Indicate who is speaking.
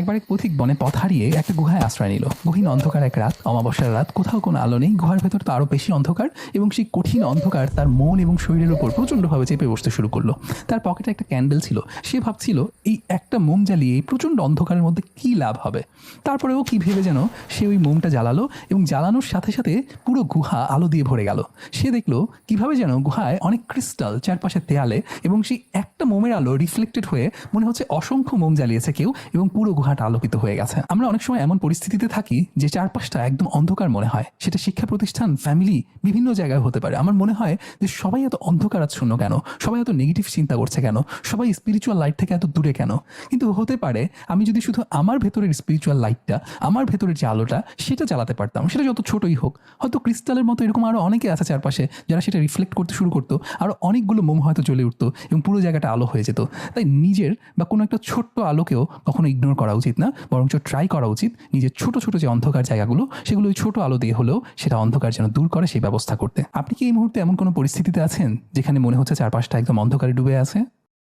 Speaker 1: একবার এক পথিক বনে পথ হারিয়ে একটা গুহায় আশ্রয় নিল। গহীন অন্ধকার এক রাত, অমাবস্যার রাত, কোথাও কোনো আলো নেই, গুহার ভেতর তো আরো বেশি অন্ধকার, এবং সেই কঠিন অন্ধকার তার মন এবং শরীরের উপর প্রচণ্ডভাবে চেপে বসতে শুরু করলো। তার পকেটে একটা ক্যান্ডেল ছিল, সে ভাবছিল এই একটা মোম জ্বালিয়ে এই প্রচণ্ড অন্ধকারের মধ্যে কী লাভ হবে। তারপরেও কি ভেবে যেন সে ওই মোমটা জ্বালালো, এবং জ্বালানোর সাথে সাথে পুরো গুহা আলো দিয়ে ভরে গেল। সে দেখলো কিভাবে যেন গুহায় অনেক ক্রিস্টাল চারপাশে দেয়ালে, এবং সেই একটা মোমের আলো রিফ্লেক্টেড হয়ে মনে হচ্ছে অসংখ্য মোম জ্বালিয়েছে কেউ, এবং পুরো গুহাটা আলোকিত হয়ে গেছে। আমরা অনেক সময় এমন পরিস্থিতিতে থাকি যে চারপাশটা একদম অন্ধকার মনে হয়, সেটা শিক্ষা প্রতিষ্ঠান, ফ্যামিলি, বিভিন্ন জায়গায় হতে পারে। আমার মনে হয় যে সবাই এত অন্ধকারাচ্ছন্ন কেন, সবাই এত নেগেটিভ চিন্তা করছে কেন, সবাই স্পিরিচুয়াল লাইট থেকে এত দূরে কেন। কিন্তু হতে পারে আমি যদি শুধু আমার ভেতরের স্পিরিচুয়াল লাইটটা, আমার ভেতরের যে আলোটা, সেটা জ্বালাতে পারতাম, সেটা যত ছোটই হোক, হয়তো ক্রিস্টালের মতো এরকম আরও অনেকে আছে চারপাশে যারা সেটা রিফ্লেক্ট করতে শুরু করতো, আরও অনেকগুলো মোম হয়তো জ্বলে উঠতো এবং পুরো জায়গাটা আলো হয়ে যেত। তাই নিজের বা কোনো একটা ছোট্ট আলোকেও কখনো ইগনোর করা উচিত না, বরঞ্চ ট্রাই করা উচিত নিজের ছোট ছোট যে অন্ধকার জায়গাগুলো, সেগুলো ওই ছোট আলো দিয়ে হলেও সেটা অন্ধকার যেন দূর করে সেই ব্যবস্থা করতে। আপনি কি এই মুহূর্তে এমন কোনো পরিস্থিতিতে আছেন যেখানে মনে হচ্ছে চারপাশটা একদম অন্ধকারে ডুবে আছে?